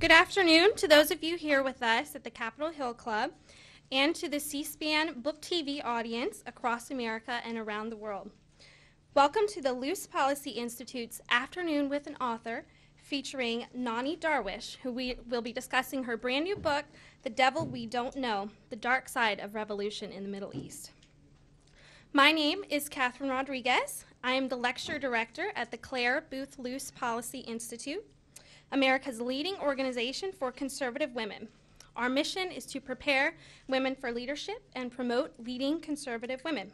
Good afternoon to those of you here with us at the Capitol Hill Club and to the C-SPAN BookTV audience across America and around the world. Welcome to the Luce Policy Institute's Afternoon with an Author featuring Nonie Darwish, who will be discussing her brand new book, The Devil We Don't Know, The Dark Side of Revolution in the Middle East. My name is Catherine Rodriguez. I am the Lecture Director at the Clare, Boothe, Luce Policy Institute, America's leading organization for conservative women. Our mission is to prepare women for leadership and promote leading conservative women.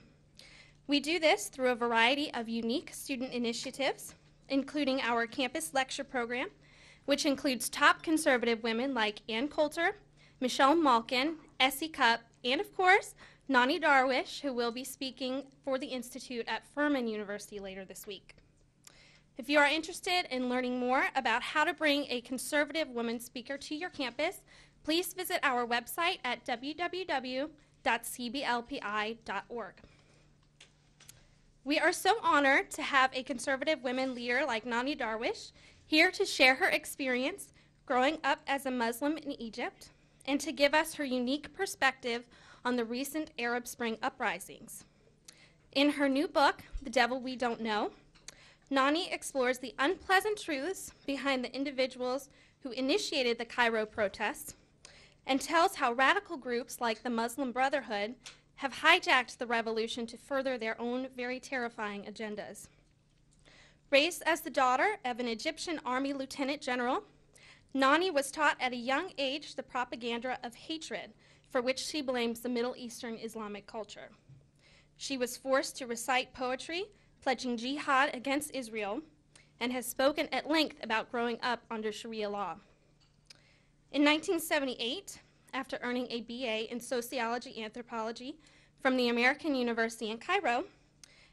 We do this through a variety of unique student initiatives, including our campus lecture program, which includes top conservative women like Ann Coulter, Michelle Malkin, Essie Cupp, and of course, Nonie Darwish, who will be speaking for the Institute at Furman University later this week. If you are interested in learning more about how to bring a conservative woman speaker to your campus, please visit our website at www.cblpi.org. We are so honored to have a conservative women leader like Nonie Darwish here to share her experience growing up as a Muslim in Egypt and to give us her unique perspective on the recent Arab Spring uprisings. In her new book, The Devil We Don't Know, Nonie explores the unpleasant truths behind the individuals who initiated the Cairo protests and tells how radical groups like the Muslim Brotherhood have hijacked the revolution to further their own very terrifying agendas. Raised as the daughter of an Egyptian army lieutenant general, Nonie was taught at a young age the propaganda of hatred for which she blames the Middle Eastern Islamic culture. She was forced to recite poetry pledging jihad against Israel and has spoken at length about growing up under Sharia law. In 1978, after earning a BA in sociology anthropology from the American University in Cairo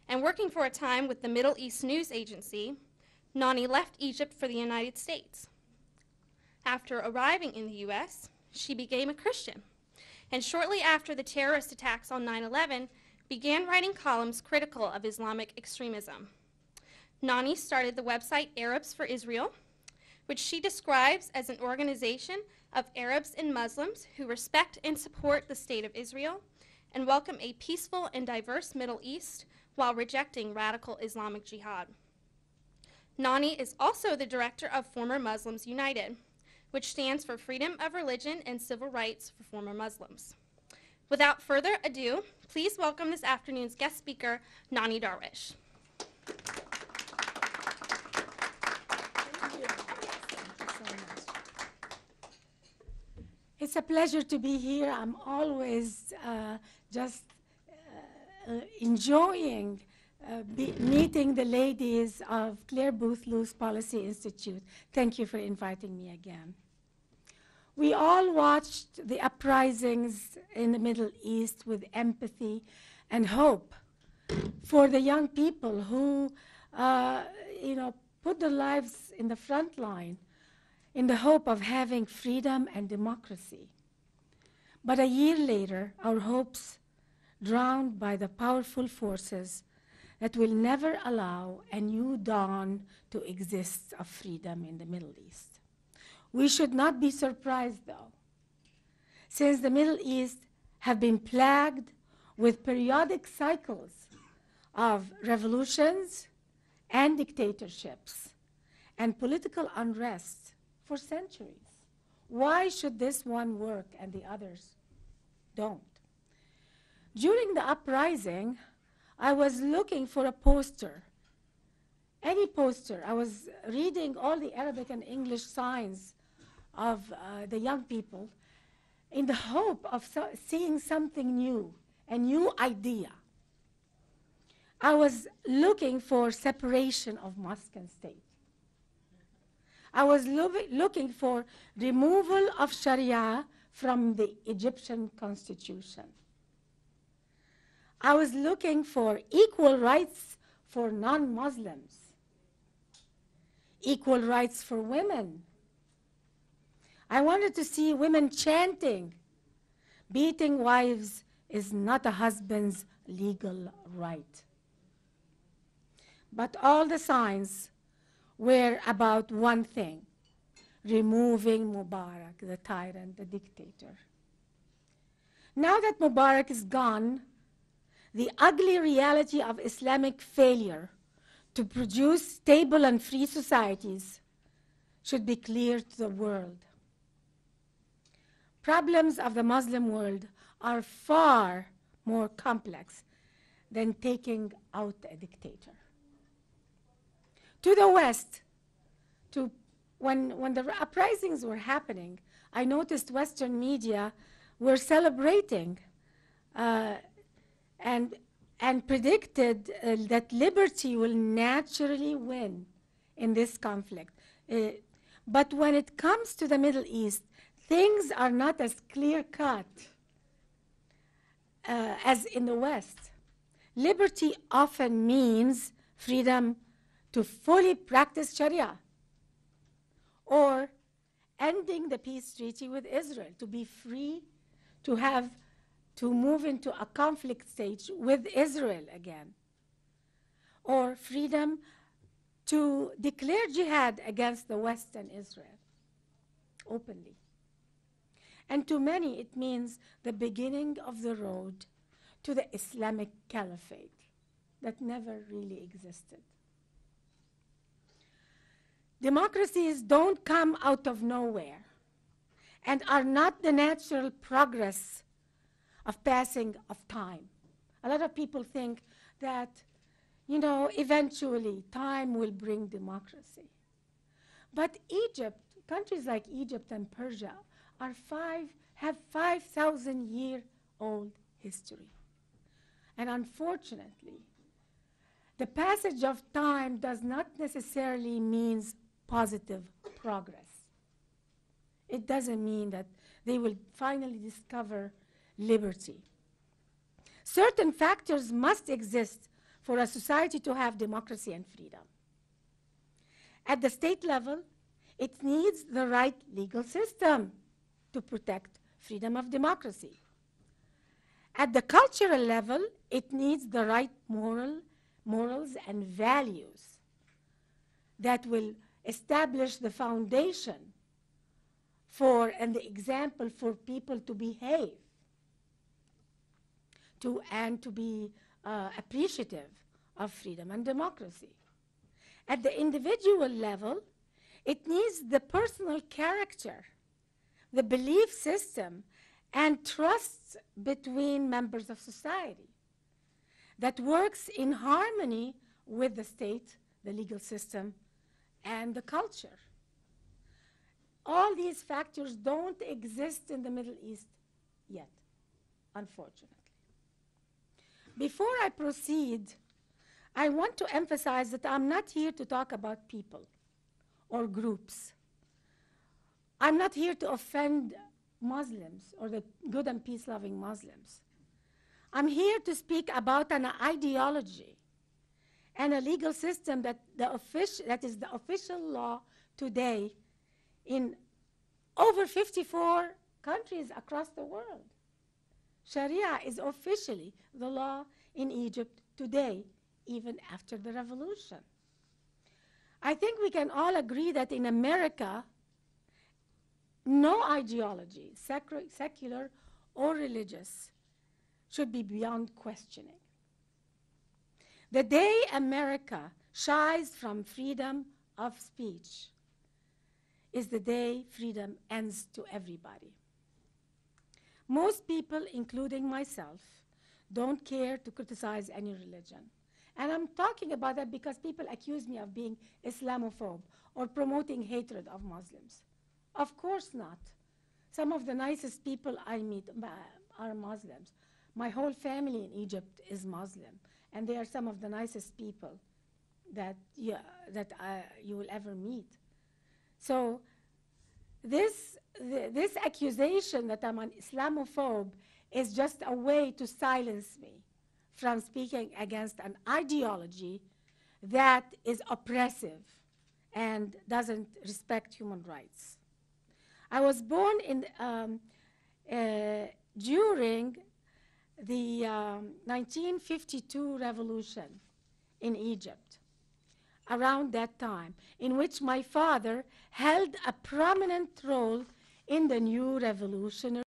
and working for a time with the Middle East News Agency, Nonie left Egypt for the United States. After arriving in the U.S., she became a Christian, and shortly after the terrorist attacks on 9/11, began writing columns critical of Islamic extremism. Nonie started the website Arabs for Israel, which she describes as an organization of Arabs and Muslims who respect and support the State of Israel and welcome a peaceful and diverse Middle East while rejecting radical Islamic jihad. Nonie is also the director of Former Muslims United, which stands for Freedom of Religion and Civil Rights for Former Muslims. Without further ado, please welcome this afternoon's guest speaker, Nonie Darwish. It's a pleasure to be here. I'm always enjoying meeting the ladies of Clare Boothe Luce Policy Institute. Thank you for inviting me again. We all watched the uprisings in the Middle East with empathy and hope for the young people who put their lives in the front line in the hope of having freedom and democracy. But a year later, our hopes drowned by the powerful forces that will never allow a new dawn to exist of freedom in the Middle East. We should not be surprised, though, since the Middle East have been plagued with periodic cycles of revolutions and dictatorships and political unrest for centuries. Why should this one work and the others don't? During the uprising, I was looking for a poster, any poster. I was reading all the Arabic and English signs of the young people in the hope of seeing something new, a new idea. I was looking for separation of mosque and state. I was looking for removal of Sharia from the Egyptian constitution. I was looking for equal rights for non-Muslims, equal rights for women. I wanted to see women chanting, beating wives is not a husband's legal right. But all the signs were about one thing: removing Mubarak, the tyrant, the dictator. Now that Mubarak is gone, the ugly reality of Islamic failure to produce stable and free societies should be clear to the world. Problems of the Muslim world are far more complex than taking out a dictator. To the West, when the uprisings were happening, I noticed Western media were celebrating and predicted that liberty will naturally win in this conflict. But when it comes to the Middle East, things are not as clear-cut as in the West. Liberty often means freedom to fully practice Sharia, or ending the peace treaty with Israel, to be free to move into a conflict stage with Israel again, or freedom to declare jihad against the West and Israel openly. And to many, it means the beginning of the road to the Islamic caliphate that never really existed. Democracies don't come out of nowhere and are not the natural progress of passing of time. A lot of people think that, eventually time will bring democracy. But Egypt, countries like Egypt and Persia, have 5,000-year-old history. And unfortunately, the passage of time does not necessarily mean positive progress. It doesn't mean that they will finally discover liberty. Certain factors must exist for a society to have democracy and freedom. At the state level, it needs the right legal system to protect freedom of democracy. At the cultural level, it needs the right morals and values that will establish the foundation and the example for people to behave and to be appreciative of freedom and democracy. At the individual level, it needs the personal character, the belief system, and trust between members of society that works in harmony with the state, the legal system, and the culture. All these factors don't exist in the Middle East yet, unfortunately. Before I proceed, I want to emphasize that I'm not here to talk about people or groups. I'm not here to offend Muslims or the good and peace-loving Muslims. I'm here to speak about an ideology and a legal system that is the official law today in over 54 countries across the world. Sharia is officially the law in Egypt today, even after the revolution. I think we can all agree that in America, no ideology, secular or religious, should be beyond questioning. The day America shies from freedom of speech is the day freedom ends to everybody. Most people, including myself, don't care to criticize any religion. And I'm talking about that because people accuse me of being Islamophobe or promoting hatred of Muslims. Of course not. Some of the nicest people I meet are Muslims. My whole family in Egypt is Muslim, and they are some of the nicest people that you will ever meet. So this accusation that I'm an Islamophobe is just a way to silence me from speaking against an ideology that is oppressive and doesn't respect human rights. I was born during the 1952 revolution in Egypt. around that time, in which my father held a prominent role in the new revolutionary